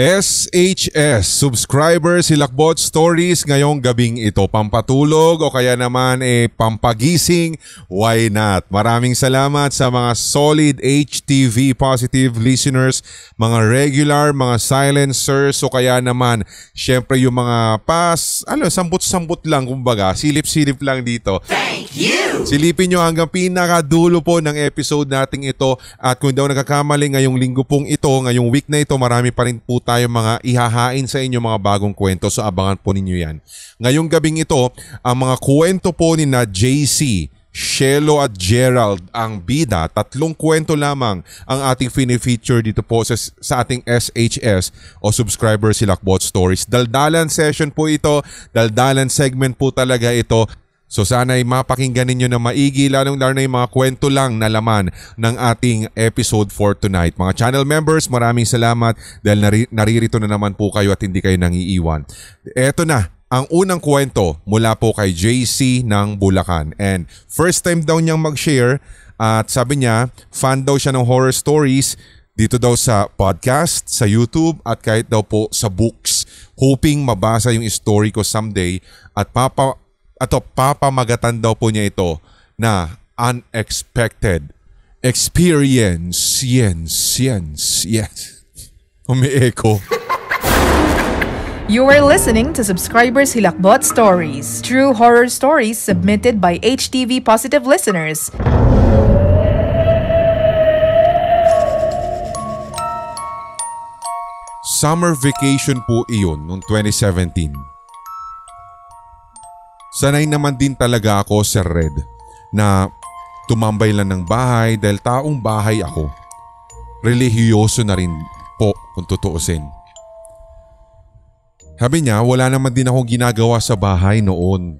SHS, Subscriber Silakbot Stories ngayong gabing ito. Pampatulog o kaya naman pampagising, why not? Maraming salamat sa mga solid HTV positive listeners, mga regular, mga silencers o kaya naman syempre yung mga sambut-sambut lang kumbaga, silip-silip lang dito. Thank you! Silipin nyo hanggang pinakadulo po ng episode nating ito at kung daw nagkakamali ngayong linggo pong ito, ngayong week na ito, marami pa rin po tayo mga ihahain sa inyo mga bagong kwento, so abangan po ninyo yan. Ngayong gabing ito, ang mga kwento po ni na JC, Shelo at Gerald ang bida. 3 kwento lamang ang ating fini-feature dito po sa ating SHS o Subscriber Silakbot Stories. Daldalan session po ito, daldalan segment po talaga ito. So sana ay mapakinggan ninyo na maigi, lalong na yung mga kwento lang na laman ng ating episode for tonight. Mga channel members, maraming salamat dahil naririto na naman po kayo at hindi kayo nangiiwan. Eto na, ang unang kwento mula po kay JC ng Bulacan. And first time daw niyang mag-share at sabi niya, fan daw siya ng horror stories dito daw sa podcast, sa YouTube at kahit daw po sa books. Hoping mabasa yung story ko someday at papamagatan daw po niya ito na unexpected experience. Yes. Umi-echo. You are listening to Subscribers Hilakbot Stories, true horror stories submitted by HTV positive listeners. Summer vacation po iyon noong 2017. Sanay naman din talaga ako, Sir Red, na tumambay lang ng bahay dahil taong bahay ako. Relihiyoso na rin po kung tutuusin. Sabi niya, wala naman din akong ginagawa sa bahay noon.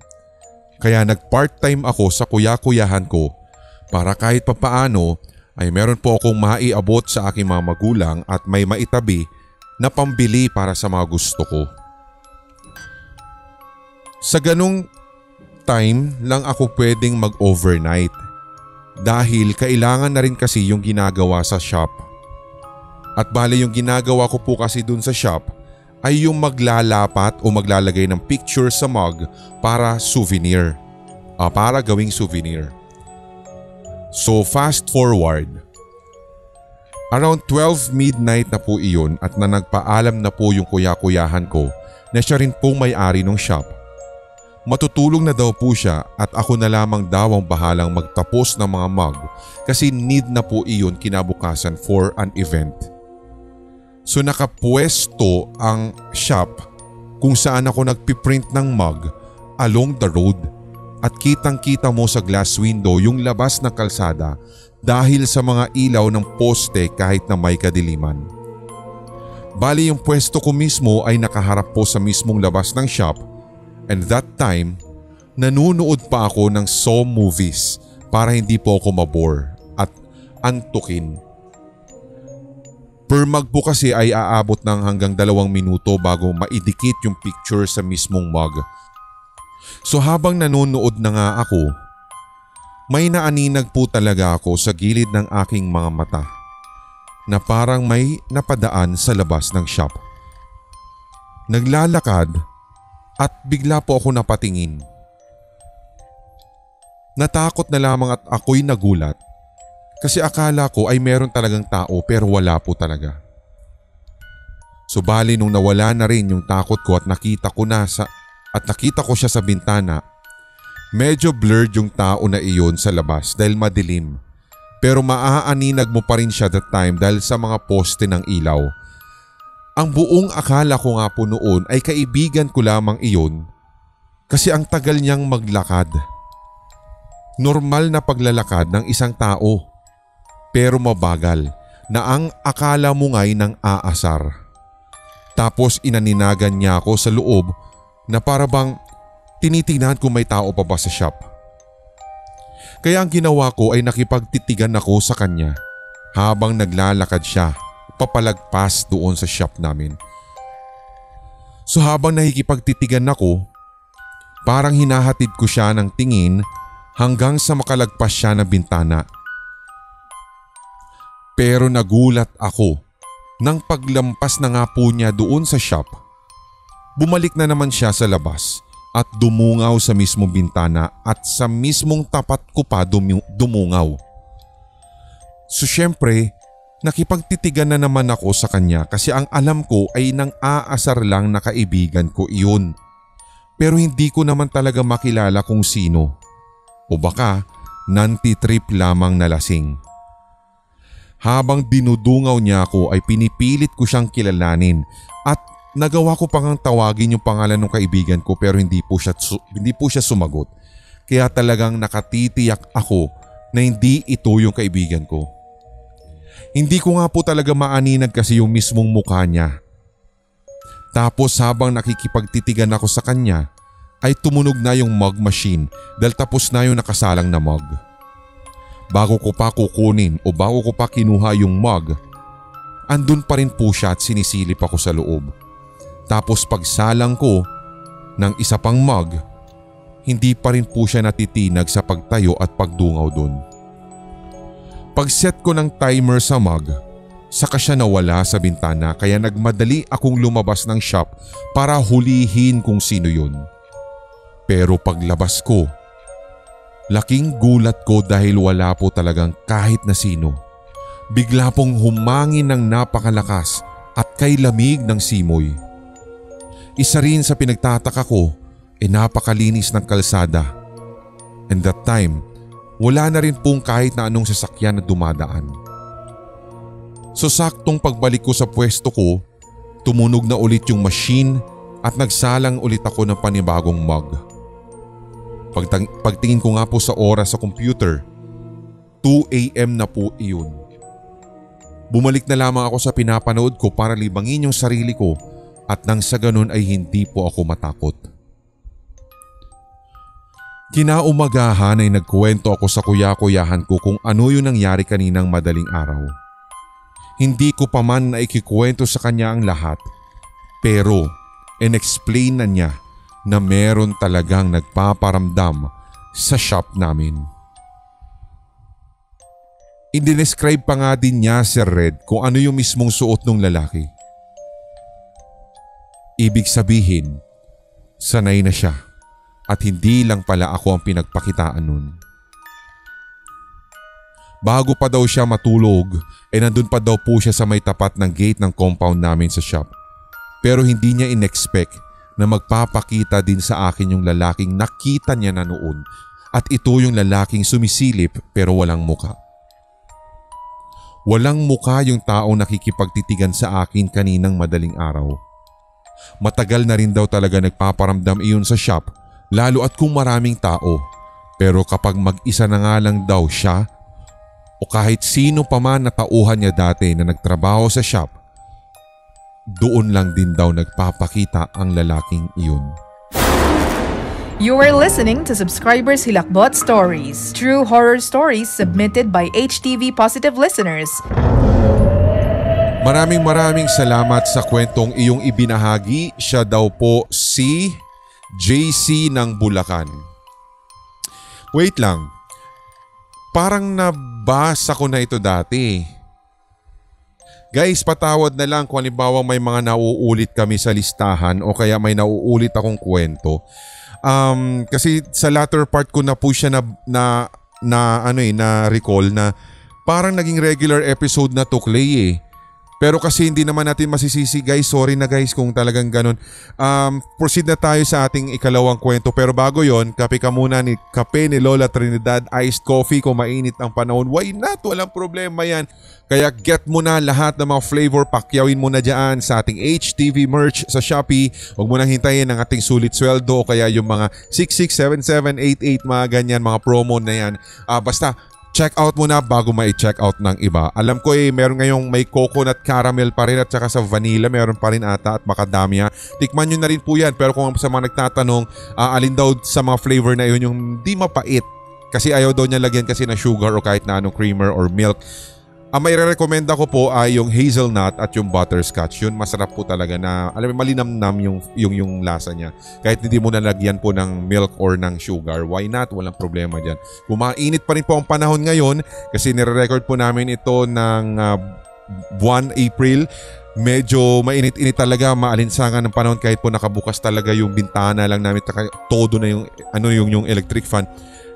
Kaya nag-part-time ako sa kuya-kuyahan ko para kahit papaano ay meron po akong maiabot sa aking mga magulang at may maitabi na pambili para sa mga gusto ko. Sa ganong time lang ako pwedeng mag-overnight dahil kailangan na rin kasi yung ginagawa sa shop. At bale yung ginagawa ko po kasi dun sa shop ay yung maglalapat o maglalagay ng picture sa mug para souvenir. Para gawing souvenir. So fast forward. Around 12 midnight na po iyon at nagpaalam na po yung kuya-kuyahan ko na siya rin pong may-ari ng shop. Matutulong na daw po siya at ako na lamang daw ang bahalang magtapos ng mga mug kasi need na po iyon kinabukasan for an event. So nakapwesto ang shop kung saan ako nagpiprint ng mug along the road at kitang-kita mo sa glass window yung labas ng kalsada dahil sa mga ilaw ng poste kahit na may kadiliman. Bali yung pwesto ko mismo ay nakaharap po sa mismong labas ng shop. And that time, nanunood pa ako ng Saw movies para hindi po ako mabore at antukin. Per mug po kasi ay aabot ng hanggang 2 minuto bago maidikit yung picture sa mismong mug. So habang nanonood na nga ako, may naaninag po talaga ako sa gilid ng aking mga mata na parang may napadaan sa labas ng shop. Naglalakad at bigla po ako napatingin. Natakot na lamang at ako'y nagulat kasi akala ko ay meron talagang tao pero wala po talaga. So bali nung nawala na rin yung takot ko at nakita ko siya sa bintana, medyo blurred yung tao na iyon sa labas dahil madilim. Pero maaaninag mo pa rin siya that time dahil sa mga poste ng ilaw. Ang buong akala ko nga po noon ay kaibigan ko lamang iyon kasi ang tagal niyang maglakad. Normal na paglalakad ng isang tao pero mabagal na ang akala mo nga'y nang aasar. Tapos inaninagan niya ako sa loob na para bang tinitingnan kung may tao pa ba sa shop. Kaya ang ginawa ko ay nakipagtitigan ako sa kanya habang naglalakad siya papalagpas doon sa shop namin. So habang nakikipagtitigan ako, parang hinahatid ko siya ng tingin hanggang sa makalagpas siya ng bintana. Pero nagulat ako Nang paglampas na nga po niya doon sa shop, bumalik na naman siya sa labas at dumungaw sa mismong bintana at sa mismong tapat ko pa dumungaw. So syempre, nakipagtitigan na naman ako sa kanya kasi ang alam ko ay nang aasar lang na kaibigan ko iyon. Pero hindi ko naman talaga makilala kung sino. O baka nanti-trip lamang na lasing. Habang dinudungaw niya ako ay pinipilit ko siyang kilalanin at nagawa ko pang tawagin yung pangalan ng kaibigan ko pero hindi po siya sumagot. Kaya talagang nakatitiyak ako na hindi ito yung kaibigan ko. Hindi ko nga po talaga maaninag kasi yung mismong mukha niya. Tapos habang nakikipagtitigan ako sa kanya ay tumunog na yung mug machine dahil tapos na yung nakasalang na mug. Bago ko pa kukunin o bago ko pa kinuha yung mug, andun pa rin po siya at sinisilip ako sa loob. Tapos pagsalang ko ng isa pang mug, hindi pa rin po siya natitinag sa pagtayo at pagdungaw dun. Pag-set ko ng timer sa mug, saka siya nawala sa bintana kaya nagmadali akong lumabas ng shop para hulihin kung sino yun. Pero paglabas ko, laking gulat ko dahil wala po talagang kahit na sino. Bigla pong humangin ng napakalakas at kay lamig ng simoy. Isa rin sa pinagtataka ko napakalinis ng kalsada. And that time, wala na rin pong kahit na anong sasakyan na dumadaan. So saktong pagbalik ko sa pwesto ko, tumunog na ulit yung machine at nagsalang ulit ako ng panibagong mug. Pagtingin ko nga po sa oras sa computer, 2 AM na po iyon. Bumalik na lamang ako sa pinapanood ko para libangin yung sarili ko at nang sa ganun ay hindi po ako matakot. Kinaumagahan ay nagkuwento ako sa kuya-kuyahan ko kung ano yung nangyari kaninang madaling araw. Hindi ko pa man naikikuwento sa kanya ang lahat pero in-explain na niya na meron talagang nagpaparamdam sa shop namin. Indinescribe pa nga din niya Sir Red kung ano yung mismong suot ng lalaki. Ibig sabihin, sanay na siya at hindi lang pala ako ang pinagpakitaan nun. Bago pa daw siya matulog nandun pa daw po siya sa may tapat ng gate ng compound namin sa shop. Pero hindi niya in-expect na magpapakita din sa akin yung lalaking nakita niya na noon at ito yung lalaking sumisilip pero walang muka. Walang muka yung taong nakikipagtitigan sa akin kaninang madaling araw. Matagal na rin daw talaga nagpaparamdam iyon sa shop lalo at kung maraming tao. Pero kapag mag-isa na nga lang daw siya o kahit sino pa man na tauhan niya dati na nagtrabaho sa shop, doon lang din daw nagpapakita ang lalaking iyon. You are listening to Subscribers Hilakbot Stories, true horror stories submitted by HTV Positive listeners. Maraming salamat sa kwentong iyong ibinahagi. Siya daw po si JC ng Bulacan. Wait lang. Parang nabasa ko na ito dati. Guys, patawad na lang kung halimbawa may mga nauulit kami sa listahan o kaya may nauulit akong kwento. Kasi sa latter part ko na po siya na recall na parang naging regular episode na to, Clay eh. Pero kasi hindi naman natin masisisi guys, sorry na guys kung talagang ganun. Proceed na tayo sa ating ikalawang kwento pero bago yon, kape ka muna ni kape ni Lola Trinidad, iced coffee kung mainit ang panahon. Why not? Walang problema yan. Kaya get mo na lahat ng mga flavor, pakyawin mo na dyan sa ating HTV merch sa Shopee. Huwag mo nang hintayin ang ating sulit sweldo o kaya yung mga 667788 mga ganyan, mga promo na yan. Basta check out mo na bago mai-check out ng iba. Alam ko meron ngayong may coconut caramel pa rin at saka sa vanilla meron pa rin ata at macadamia. Tikman nyo na rin po yan. Pero kung sa mga nagtatanong, alin daw sa mga flavor na yun yung di mapait. Kasi ayaw daw niya lagyan kasi na sugar o kahit na anong creamer or milk. Ang may re-recommenda ko po ay yung hazelnut at yung butterscotch. Yun masarap po talaga na alam mo malinamnam yung lasa niya. Kahit hindi mo nalagyan po ng milk or ng sugar, why not? Walang problema diyan. Kung mainit pa rin po ang panahon ngayon kasi nire-record po namin ito ng buwan April. Medyo mainit-init talaga, maalinsangan ng panahon kahit po nakabukas talaga yung bintana lang namin, todo na yung electric fan.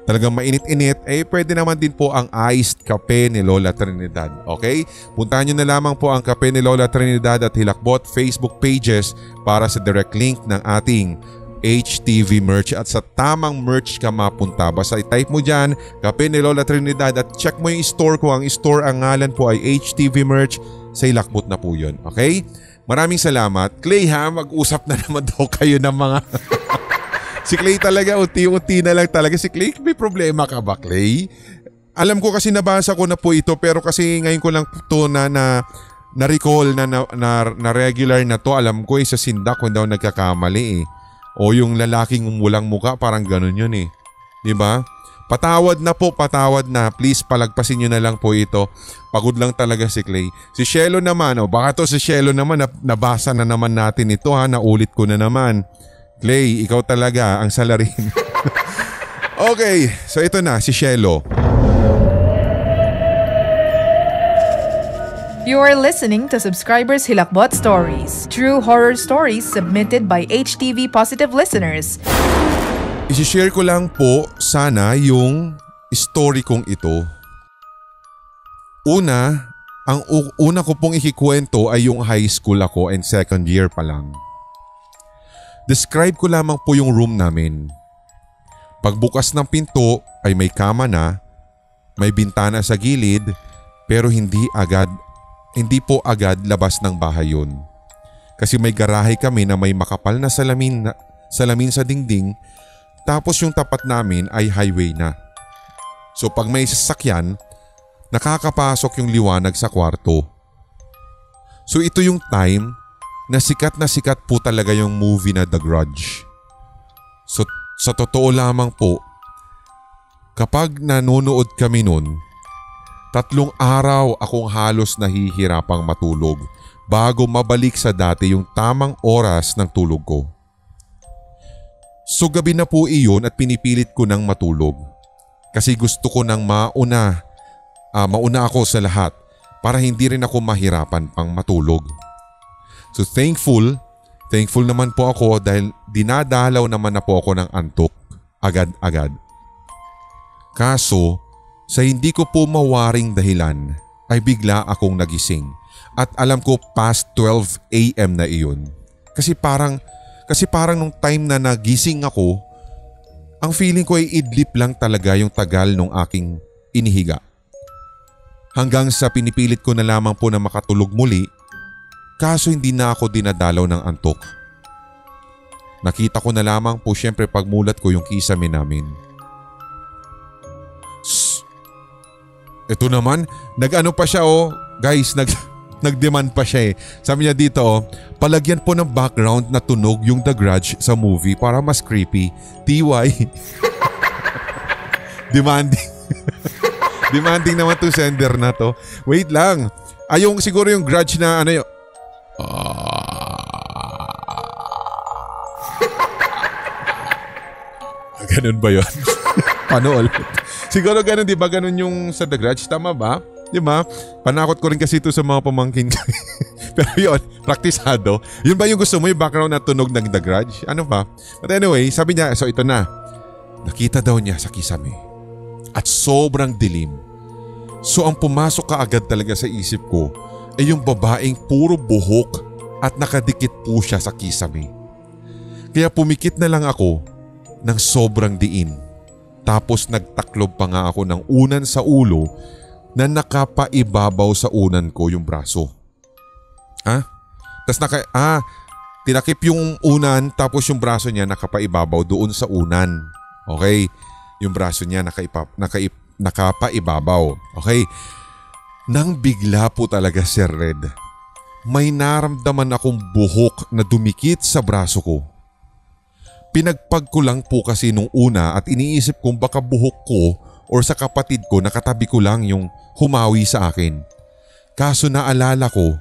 Talagang mainit-init, pwede naman din po ang iced kape ni Lola Trinidad. Okay? Puntahan nyo na lamang po ang kape ni Lola Trinidad at Hilakbot Facebook pages para sa direct link ng ating HTV merch at sa tamang merch ka mapunta. Basta i-type mo dyan, kape ni Lola Trinidad at check mo yung store ko. Ang store, ang ngalan po ay HTV merch. Sa Hilakbot na po yun. Okay? Maraming salamat. Clay ha, mag-usap na naman daw kayo ng mga... Si Clay talaga, unti-unti na lang talaga. Si Clay, may problema ka ba, Clay? Alam ko kasi nabasa ko na po ito, pero kasi ngayon ko lang ito na-recall na regular na to. Alam ko sa Sindak kung daw nagkakamali eh. O yung lalaking walang muka, parang ganun yun eh. Diba? Patawad na po, patawad na. Please palagpasin nyo na lang po ito. Pagod lang talaga si Clay. Si Shelo naman, baka to si Shelo naman, nabasa na naman natin ito ha, naulit ko na naman. Clay, ikaw talaga ang salarin. Okay, so ito na, si Shelo. You are listening to Subscribers Hilakbot Stories, true horror stories submitted by HTV Positive listeners. Isishare ko lang po sana yung story kong ito. Ang una ko pong ikikwento ay yung high school ako and second year pa lang. Describe ko lamang po yung room namin. Pagbukas ng pinto ay may kama na, may bintana sa gilid, pero hindi po agad labas ng bahay yun. Kasi may garahe kami na may makapal na salamin sa dingding, tapos yung tapat namin ay highway na. So pag may sasakyan, nakakapasok yung liwanag sa kwarto. So ito yung time na sikat po talaga yung movie na The Grudge. So sa totoo lamang po, kapag nanonood kami nun, 3 araw akong halos nahihirapang matulog bago mabalik sa dati yung tamang oras ng tulog ko. So gabi na po iyon at pinipilit ko nang matulog. Kasi gusto ko nang mauna ako sa lahat para hindi rin ako mahirapan pang matulog. So thankful naman po ako dahil dinadalaw naman na po ako ng antok agad-agad. Kaso sa hindi ko po mawaring dahilan ay bigla akong nagising at alam ko past 12 AM na iyon. Kasi parang nung time na nagising ako, ang feeling ko ay idlip lang talaga yung tagal nung aking inihiga. Hanggang sa pinipilit ko na lamang po na makatulog muli. Kaso hindi na ako dinadalaw ng antok. Nakita ko na lamang po syempre pagmulat ko yung kisame namin. Ito naman, nag-ano pa siya guys, nag-demand pa siya eh. Sabi niya dito palagyan po ng background na tunog yung The Grudge sa movie para mas creepy. TY. Demanding. Demanding naman tong sender na to. Wait lang. Yung siguro yung Grudge na yun. Ganun ba yun? Paano ulit? Siguro ganun, di ba? Ganun yung sa The Grudge. Tama ba? Di ba? Panakot ko rin kasi ito sa mga pamangkin ko. Pero yun, praktisado. Yun ba yung gusto mo? Yung background na tunog ng The Grudge? Ano ba? But anyway, sabi niya, so ito na. Nakita daw niya sa kisame. At sobrang dilim. So ang pumasok kaagad talaga sa isip ko ay yung babaeng puro buhok at nakadikit po siya sa kisame. Kaya pumikit na lang ako ng sobrang diin. Tapos nagtaklob pa nga ako ng unan sa ulo na nakapaibabaw sa unan ko yung braso. Tapos tinakip yung unan tapos yung braso niya nakapaibabaw doon sa unan. Okay? Yung braso niya nakapaibabaw. Okay? Nang bigla po talaga, Sir Red, may naramdaman akong buhok na dumikit sa braso ko. Pinagpag ko lang po kasi nung una at iniisip kong baka buhok ko or sa kapatid ko nakatabi ko lang yung humawi sa akin. Kaso naalala ko,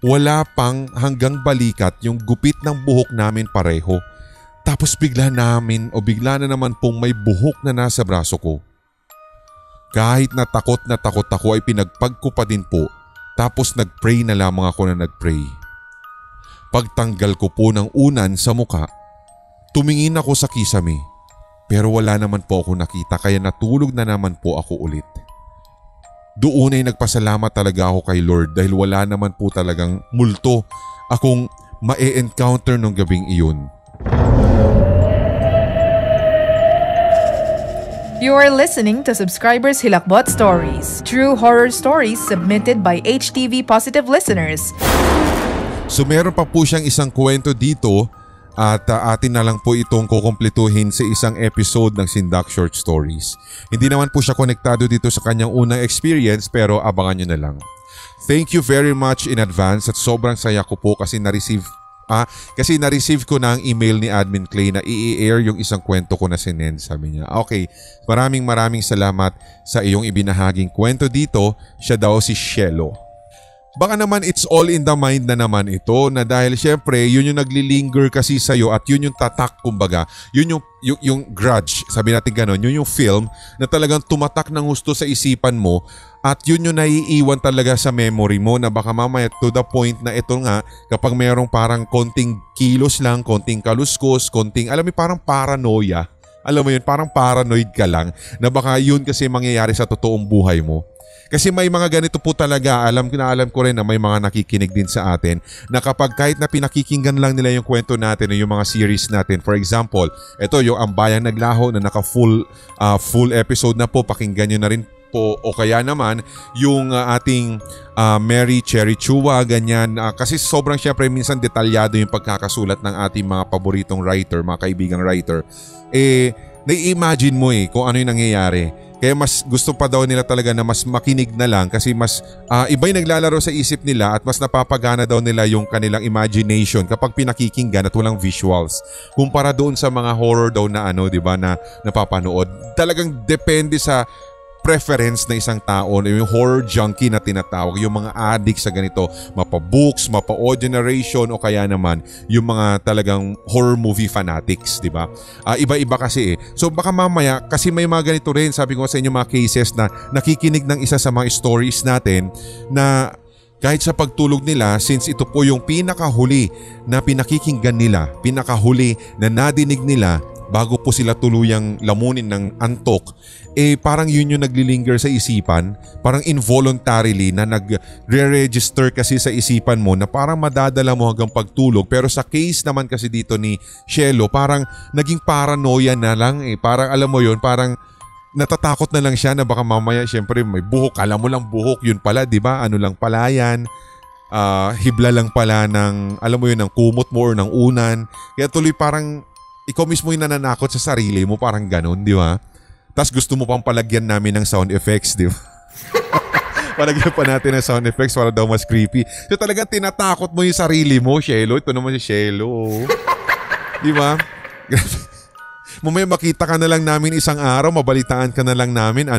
wala pang hanggang balikat yung gupit ng buhok namin pareho. Tapos bigla na naman pong may buhok na nasa braso ko. Kahit na takot ako ay pinagpag ko pa din po Tapos nagpray na lamang ako na nagpray. Pagtanggal ko po ng unan sa muka, tumingin ako sa kisame pero wala naman po ako nakita kaya natulog na naman po ako ulit. Doon ay nagpasalamat talaga ako kay Lord dahil wala naman po talagang multo akong ma-encounter nung gabing iyon. You are listening to Subscribers Hilakbot Stories, true horror stories submitted by HTV Positive listeners. So meron pa po siyang isang kwento dito at atin na lang po itong kukumpletuhin sa isang episode ng Sindak Short Stories. Hindi naman po siya konektado dito sa kanyang unang experience pero abangan nyo na lang. Thank you very much in advance at sobrang saya ko po kasi na-receive ko na ang email ni Admin Clay na i-air yung isang kwento ko na sinend, sabi niya. Okay, maraming salamat sa iyong ibinahaging kwento dito. Siya daw si Shelo. Baka naman it's all in the mind na naman ito na dahil syempre yun yung naglilinger kasi sa'yo at yun yung tatak kumbaga. Yun yung grudge, sabi natin ganon, yun yung film na talagang tumatak ng gusto sa isipan mo at yun yung naiiwan talaga sa memory mo na baka mamaya to the point na ito nga kapag mayroong parang konting kilos lang, konting kaluskos, konting alam mo parang paranoia. Alam mo yun, parang paranoid ka lang na baka yun kasi mangyayari sa totoong buhay mo. Kasi may mga ganito po talaga, alam ko rin na may mga nakikinig din sa atin na kapag kahit na pinakikinggan lang nila yung kwento natin o yung mga series natin. For example, ito yung Ang Bayang Naglaho na full episode na po, pakinggan nyo na rin po. O kaya naman yung ating Mary Cherry Chua, ganyan. Kasi sobrang syempre minsan detalyado yung pagkakasulat ng ating mga paboritong writer, mga kaibigang writer. Nai-imagine mo kung ano yung nangyayari. Kaya mas gusto pa daw nila talaga na mas makinig na lang kasi mas iba'y naglalaro sa isip nila at mas napapagana daw nila yung kanilang imagination kapag pinakikinggan at walang visuals. Kumpara doon sa mga horror daw na di ba, na napapanood. Talagang depende sa preference ng isang tao, yung horror junkie na tinatawag, yung mga addict sa ganito, mapa-books, mapa-audio narration o kaya naman yung mga talagang horror movie fanatics, di ba? Iba-iba kasi So baka mamaya, kasi may mga ganito rin, sabi ko sa inyo mga cases na nakikinig ng isa sa mga stories natin na kahit sa pagtulog nila, since ito po yung pinakahuli na pinakikinggan nila, pinakahuli na nadinig nila bago po sila tuluyang lamunin ng antok, parang yun yung naglilinger sa isipan, parang involuntarily na nagre-register kasi sa isipan mo na parang madadala mo hanggang pagtulog. Pero sa case naman kasi dito ni Shelo, parang naging paranoia na lang parang alam mo yun, parang natatakot na lang siya na baka mamaya syempre may buhok, alam mo lang buhok, yun pala, di ba? Ano lang pala yan? Hibla lang pala ng, alam mo yun, ng kumot mo or ng unan. Kaya tuloy parang ikaw mismo yung nananakot sa sarili mo, parang ganun, di ba? Tapos gusto mo pang palagyan namin ng sound effects, di ba? Palagyan pa natin ng sound effects para daw mas creepy. So talagang tinatakot mo yung sarili mo, Shelo. Ito naman si Shelo. Di ba? Mamaya makita ka na lang namin isang araw, mabalitaan ka na lang namin,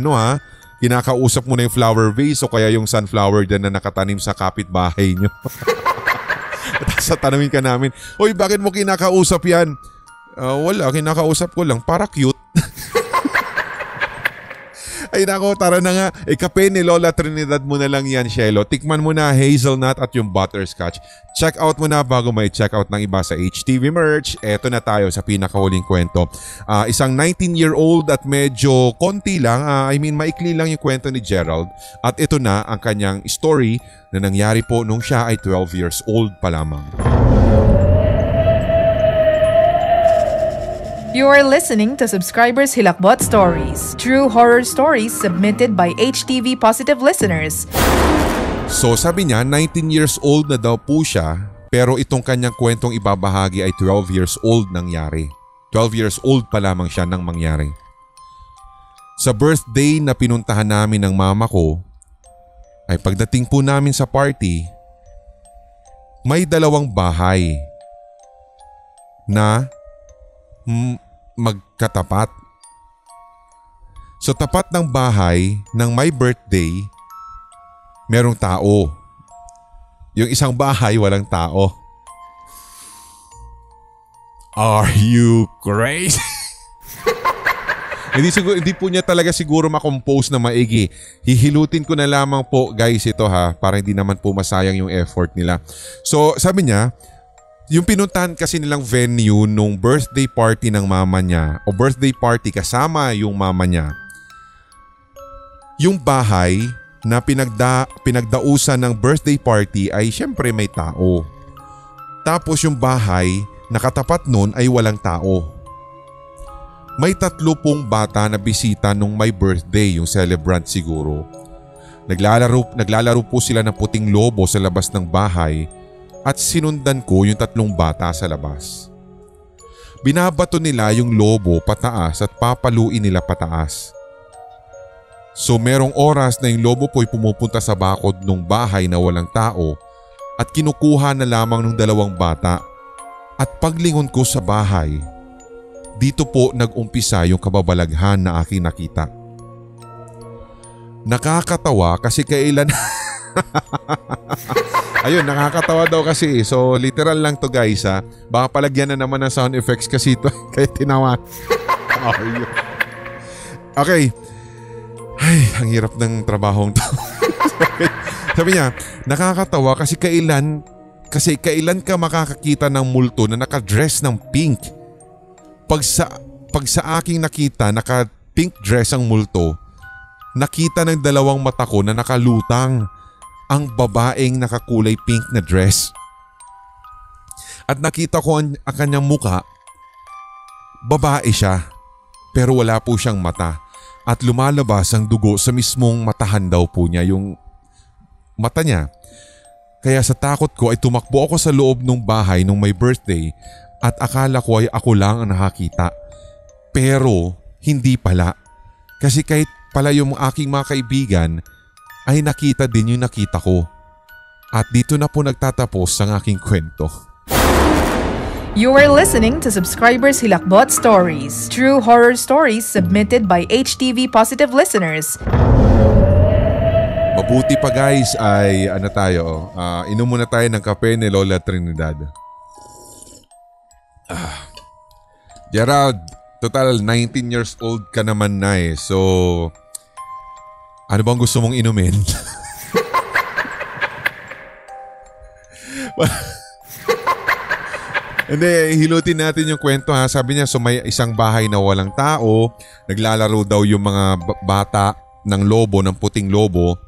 kinakausap mo na yung flower vase o kaya yung sunflower dyan na nakatanim sa kapitbahay nyo. Tapos tanungin ka namin, "Hoy, bakit mo kinakausap yan?" Wala, kinakausap ko lang para cute. Ay nako, tara na nga. Kape ni Lola Trinidad mo na lang yan, Shelo. Tikman mo na hazelnut at yung butterscotch. Check out mo na bago may check out ng iba sa HTV merch. Eto na tayo sa pinakahuling kwento. Isang 19-year-old at medyo konti lang, maikli lang yung kwento ni Gerald. At ito na ang kanyang story na nangyari po nung siya ay 12 years old pa lamang. You are listening to Subscribers Hilakbot Stories, true horror stories submitted by HTV Positive listeners. So sabi niya, 19 years old na daw po siya, pero itong kanyang kwentong ibabahagi ay 12 years old nangyari. 12 years old pa lamang siya nang mangyari. Sa birthday na pinuntahan namin ng mama ko, ay pagdating po namin sa party, may dalawang bahay na magkatapat. So tapat ng bahay ng my birthday, merong tao. Yung isang bahay walang tao. Are you crazy? Hindi po niya talaga siguro makompose na maigi. Hihilutin ko na lamang po guys ito ha, para hindi naman po masayang yung effort nila. So sabi niya, yung pinuntahan kasi nilang venue nung birthday party ng mama niya o birthday party kasama yung mama niya, yung bahay na pinagdausan ng birthday party ay syempre may tao. Tapos yung bahay nakatapat nun ay walang tao. May 3 pong bata na bisita nung may birthday, yung celebrant siguro. Naglalaro po sila ng puting lobo sa labas ng bahay at sinundan ko yung 3 bata sa labas. Binabato nila yung lobo pataas at papaluin nila pataas. So merong oras na yung lobo po'y pumupunta sa bakod ng bahay na walang tao at kinukuha na lamang ng 2 bata. At paglingon ko sa bahay, dito po nag-umpisa yung kababalaghan na aking nakita. Nakakatawa kasi kailan... Ayun, nakakatawa daw kasi. So literal lang to guys ha. Baka palagyan na naman ng sound effects kasi ito. Kaya tinawa. Okay. Ay, ang hirap ng trabahong to. Sabi niya, nakakatawa kasi kailan ka makakakita ng multo na nakadress ng pink. Pag sa aking nakita, naka-pink dress ang multo, nakita ng 2 mata ko na nakalutang ang babaeng nakakulay pink na dress. At nakita ko ang kanyang muka, babae siya, pero wala po siyang mata. At lumalabas ang dugo sa mismong matahan daw po niya, yung mata niya. Kaya sa takot ko ay tumakbo ako sa loob ng bahay nung may birthday at akala ko ay ako lang ang nakakita. Pero hindi pala. Kasi kahit pala yung aking mga kaibigan ay nakita din yung nakita ko. At dito na po nagtatapos ang aking kwento. You are listening to Subscribers Hilakbot Stories, true horror stories submitted by HTV Positive listeners. Mabuti pa guys ay inom muna tayo ng kape ni Lola Trinidad. Gerald, total 19 years old ka naman na eh. So, ano bang gusto mong inumin? Hindi, hilutin natin yung kwento ha. Sabi niya, so may isang bahay na walang tao. Naglalaro daw yung mga bata ng lobo, ng puting lobo.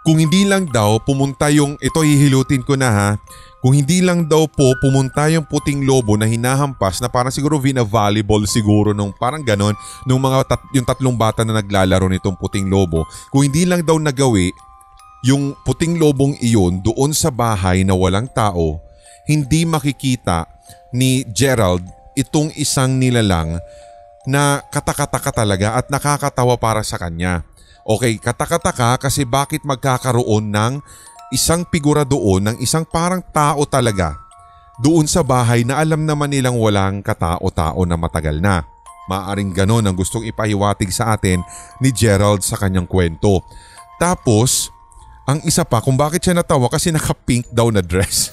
Kung hindi lang daw pumunta yung, ito hihilutin ko na ha. Kung hindi lang daw po pumunta yung puting lobo na hinahampas na parang siguro vina-volleyball siguro nung parang ganon nung yung 3 bata na naglalaro nitong puting lobo. Kung hindi lang daw nagawi yung puting lobong iyon doon sa bahay na walang tao, hindi makikita ni Gerald itong isang nilalang na katakataka talaga at nakakatawa para sa kanya. Okay, katakataka kasi bakit magkakaroon ng isang figura doon ng isang parang tao talaga doon sa bahay na alam naman nilang walang katao-tao na matagal na. Maaring ganon ang gustong ipahiwatig sa atin ni Gerald sa kanyang kwento. Tapos, ang isa pa kung bakit siya natawa kasi naka-pink daw na dress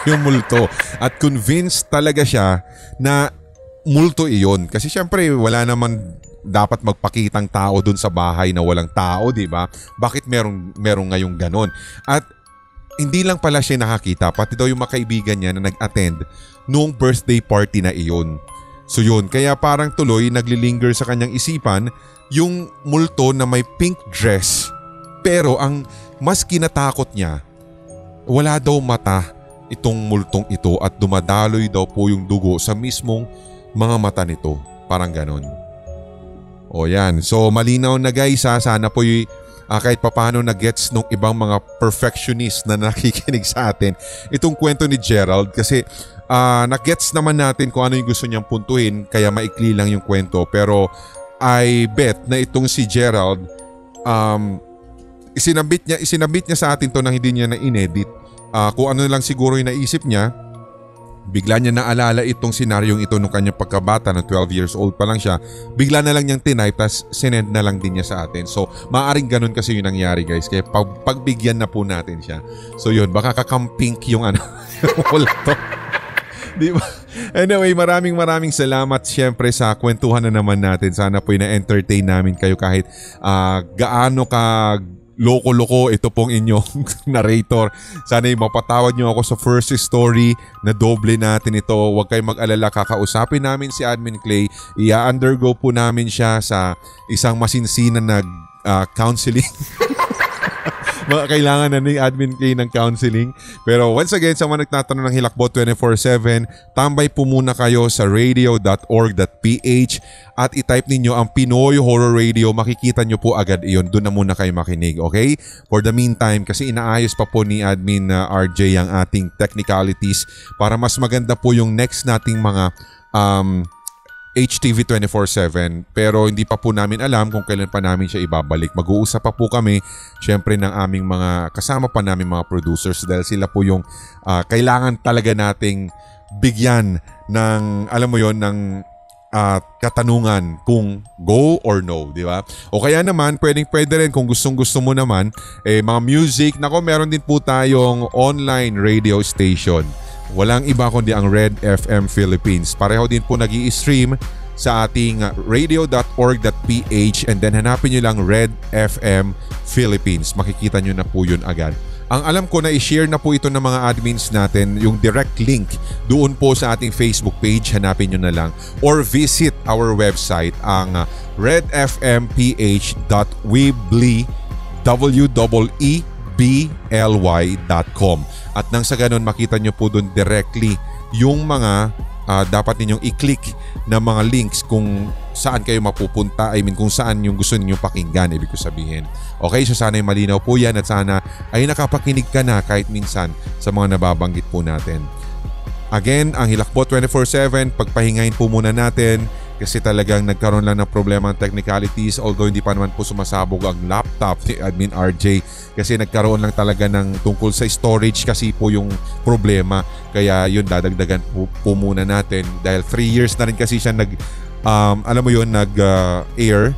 yung multo. At convinced talaga siya na multo iyon. Kasi syempre wala naman dapat magpakitang tao dun sa bahay na walang tao, di ba? Bakit merong ngayong ganon? At hindi lang pala siya nakakita, pati daw yung mga kaibigan niya na nag-attend noong birthday party na iyon. So yun, kaya parang tuloy naglilinger sa kanyang isipan yung multo na may pink dress. Pero ang mas kinatakot niya, wala daw mata itong multong ito at dumadaloy daw po yung dugo sa mismong mga mata nito. Parang ganon. O yan. So malinaw na guys ha. Sana po kahit papano na gets nung ibang mga perfectionist na nakikinig sa atin itong kwento ni Gerald. Kasi na-gets naman natin kung ano yung gusto niyang puntuhin. Kaya maikli lang yung kwento. Pero I bet na itong si Gerald isinabit niya sa atin to nang hindi niya na-inedit. Kung ano lang siguro yung naisip niya. Bigla niya naalala itong senaryong ito nung kanyang pagkabata na 12 years old pa lang siya. Bigla na lang niyang tinype tas sinend na lang din niya sa atin. So maaaring ganun kasi yung nangyari guys. Kaya pagbigyan na po natin siya. So yun, baka kakampink yung yung multo. Di ba? Anyway, maraming salamat syempre sa kwentuhan na naman natin. Sana po na-entertain namin kayo kahit gaano ka loko-loko ito pong inyong narrator. Sana mapatawad nyo ako sa first story na doble natin ito. Huwag kayong mag-alala, kakausapin namin si Admin Clay. I-undergo po namin siya sa isang masinsinan na counseling. Kailangan na ni Admin Clay ng counseling. Pero once again, sa mga nagtatanong ng Hilakbot 24/7, tambay po muna kayo sa radio.org.ph at itype ninyo ang Pinoy Horror Radio. Makikita nyo po agad iyon. Doon na muna kayo makinig, okay? For the meantime, kasi inaayos pa po ni Admin RJ ang ating technicalities para mas maganda po yung next nating mga HTV 24/7, pero hindi pa po namin alam kung kailan pa namin siya ibabalik. Mag-uusap pa po kami syempre ng aming mga kasama pa namin mga producers dahil sila po yung kailangan talaga nating bigyan ng alam mo yon ng katanungan kung go or no, di ba? O kaya naman pwede rin kung gustong-gusto mo naman mga music. Nako, meron din po tayong online radio station. Walang iba kundi ang Red FM Philippines. Pareho din po nag-i-stream sa ating radio.org.ph and then hanapin nyo lang Red FM Philippines. Makikita nyo na po yun agad. Ang alam ko na i-share na po ito ng mga admins natin, yung direct link doon po sa ating Facebook page. Hanapin nyo na lang. Or visit our website ang redfmph.weebly.com. At nang sa ganun makita nyo po doon directly yung mga dapat ninyong i-click na mga links kung saan kayo mapupunta. I mean kung saan yung gusto ninyong pakinggan, ibig ko sabihin. Okay, so sana ay malinaw po yan at sana ay nakapakinig ka na kahit minsan sa mga nababanggit po natin. Again, ang Hilakbot 24/7, pagpahingayin po muna natin kasi talagang nagkaroon lang ng problema ng technicalities, although hindi pa naman po sumasabog ang laptop ni Admin RJ kasi nagkaroon lang talaga ng tungkol sa storage kasi po yung problema. Kaya yun, dadagdagan po muna natin dahil 3 years na rin kasi siya nag-air.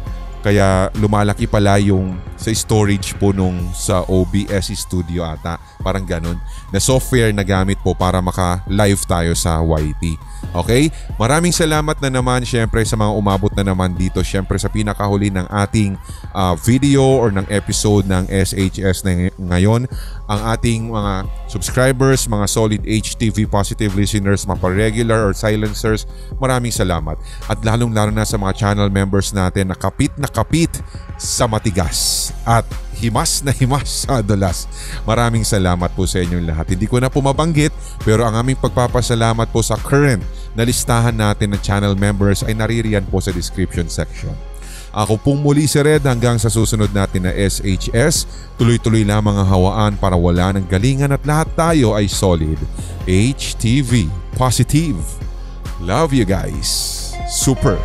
Kaya lumalaki pala yung sa storage po nung sa OBS studio ata. Parang ganun. Na software na gamit po para maka-live tayo sa YT. Okay? Maraming salamat na naman syempre sa mga umabot na naman dito. Syempre sa pinakahuli ng ating video or ng episode ng SHS na ngayon. Ang ating mga subscribers, mga solid HTV positive listeners, mga regular or silencers, maraming salamat. At lalong-lalo na sa mga channel members natin na kapit sa matigas at himas na himas sa dulas. Maraming salamat po sa inyong lahat. Hindi ko na po mabanggit pero ang aming pagpapasalamat po sa current na listahan natin ng channel members ay naririyan po sa description section. Ako pong muli si Red hanggang sa susunod natin na SHS. Tuloy-tuloy lamang ang hawaan para wala ng galingan at lahat tayo ay solid. HTV Positive. Love you guys. Super.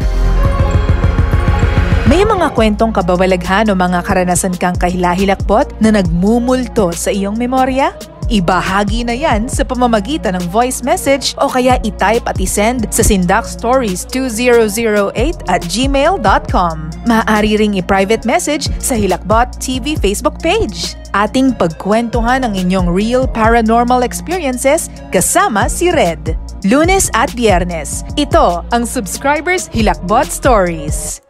May mga kwentong kababalaghan o mga karanasan kang kahilahilakbot na nagmumulto sa iyong memorya? Ibahagi na yan sa pamamagitan ng voice message o kaya i-type at i-send sa sindakstories2008@gmail.com. Maaari ring i-private message sa Hilakbot TV Facebook page. Ating pagkwentuhan ang inyong real paranormal experiences kasama si Red. Lunes at Biyernes. Ito ang Subscribers Hilakbot Stories.